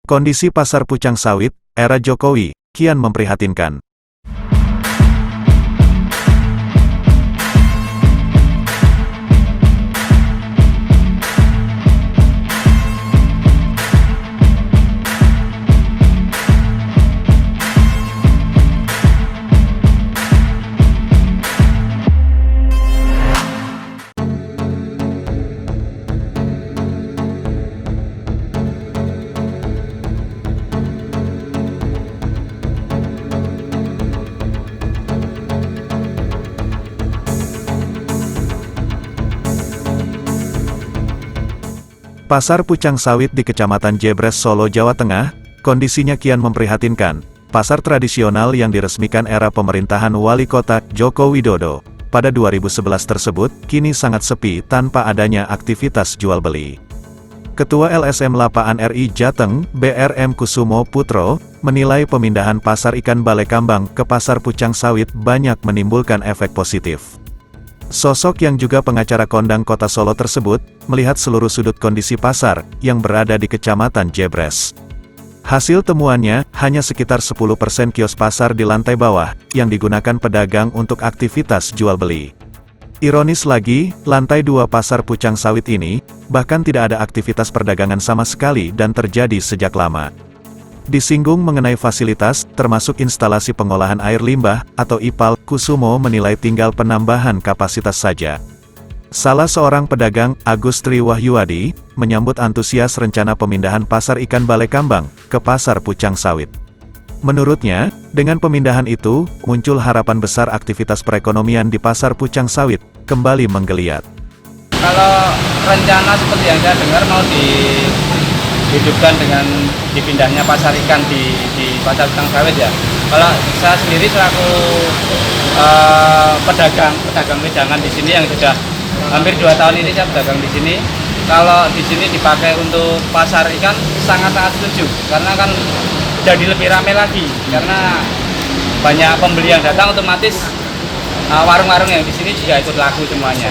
Kondisi pasar Pucang Sawit, era Jokowi, kian memprihatinkan. Pasar Pucang Sawit di Kecamatan Jebres, Solo, Jawa Tengah, kondisinya kian memprihatinkan. Pasar tradisional yang diresmikan era pemerintahan Wali Kota Joko Widodo pada 2011 tersebut kini sangat sepi tanpa adanya aktivitas jual beli. Ketua LSM Lapaan RI Jateng, BRM Kusumo Putro, menilai pemindahan pasar ikan Balekambang ke Pasar Pucang Sawit banyak menimbulkan efek positif. Sosok yang juga pengacara kondang Kota Solo tersebut, melihat seluruh sudut kondisi pasar, yang berada di Kecamatan Jebres. Hasil temuannya, hanya sekitar 10% kios pasar di lantai bawah, yang digunakan pedagang untuk aktivitas jual beli. Ironis lagi, lantai 2 Pasar Pucang Sawit ini, bahkan tidak ada aktivitas perdagangan sama sekali dan terjadi sejak lama. Disinggung mengenai fasilitas, termasuk instalasi pengolahan air limbah, atau IPAL, Kusumo menilai tinggal penambahan kapasitas saja. Salah seorang pedagang, Agus Tri Wahyuadi, menyambut antusias rencana pemindahan pasar ikan Balekambang ke Pasar Pucang Sawit. Menurutnya, dengan pemindahan itu, muncul harapan besar aktivitas perekonomian di Pasar Pucang Sawit kembali menggeliat. Kalau rencana seperti yang saya dengar mau dihidupkan dengan dipindahnya pasar ikan di Pasar Pucang Sawit ya. Kalau saya sendiri selaku pedagang wedangan di sini yang sudah hampir 2 tahun ini saya pedagang di sini. Kalau di sini dipakai untuk pasar ikan sangat-sangat setuju karena kan jadi lebih ramai lagi karena banyak pembeli yang datang, otomatis warung-warung yang di sini juga ikut laku semuanya.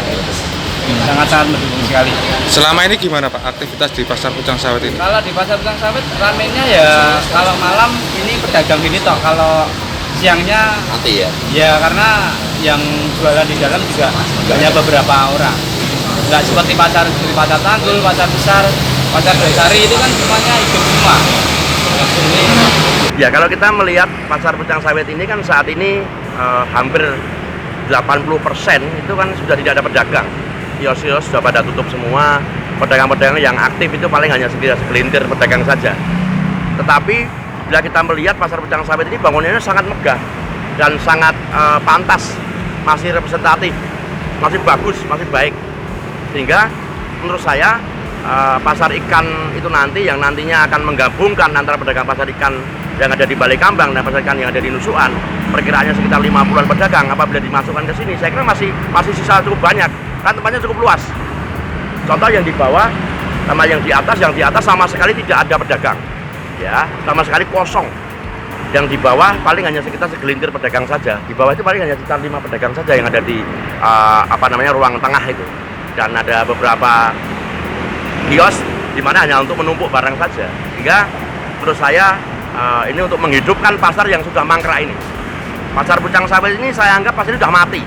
Sangat-sangat mendukung sekali. Selama ini gimana Pak aktivitas di Pasar Pucang Sawit ini? Kalau di Pasar Pucang Sawit ramenya ya kalau malam ini pedagang ini toh, kalau siangnya mati ya. Ya karena yang jualan di dalam juga hanya beberapa orang. Nggak seperti pasar Tanggul, pasar besar, pasar Desari itu kan semuanya hidup semua. Ya kalau kita melihat Pasar Pucang Sawit ini kan saat ini hampir 80% itu kan sudah tidak ada pedagang. Kios-kios sudah pada tutup semua, pedagang-pedagang yang aktif itu paling hanya segelintir pedagang saja. Tetapi bila kita melihat Pasar Pucang Sawit ini bangunannya sangat megah dan sangat pantas, masih representatif, masih bagus, masih baik. Sehingga menurut saya pasar ikan itu nanti yang nantinya akan menggabungkan antara pedagang pasar ikan yang ada di Balekambang dan pasar ikan yang ada di Nusukan, perkiraannya sekitar 50-an pedagang. Apabila dimasukkan ke sini, saya kira masih sisa cukup banyak, kan tempatnya cukup luas. Contoh yang di bawah sama yang di atas sama sekali tidak ada pedagang, ya, sama sekali kosong. Yang di bawah paling hanya sekitar segelintir pedagang saja. Di bawah itu paling hanya sekitar 5 pedagang saja yang ada di ruang tengah itu, dan ada beberapa kios di mana hanya untuk menumpuk barang saja. Sehingga menurut saya ini untuk menghidupkan pasar yang sudah mangkrak ini. Pasar Pucang Sawit ini saya anggap pasti sudah mati,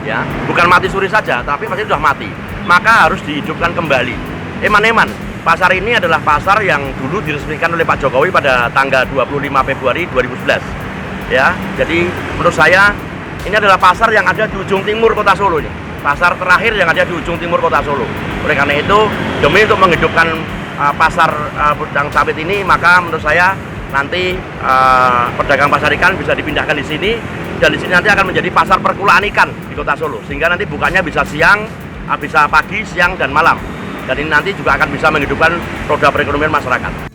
ya, bukan mati suri saja, tapi pasti sudah mati. Maka harus dihidupkan kembali. Eman-eman, pasar ini adalah pasar yang dulu diresmikan oleh Pak Jokowi pada tanggal 25 Februari 2011. Ya, jadi menurut saya ini adalah pasar yang ada di ujung timur Kota Solo ini. Pasar terakhir yang ada di ujung timur Kota Solo. Oleh karena itu, demi untuk menghidupkan pasar Pucang Sawit ini, maka menurut saya nanti pedagang pasar ikan bisa dipindahkan di sini, dan di sini nanti akan menjadi pasar perkulaan ikan di Kota Solo, sehingga nanti bukanya bisa siang, bisa pagi, siang, dan malam. Dan ini nanti juga akan bisa menghidupkan roda perekonomian masyarakat.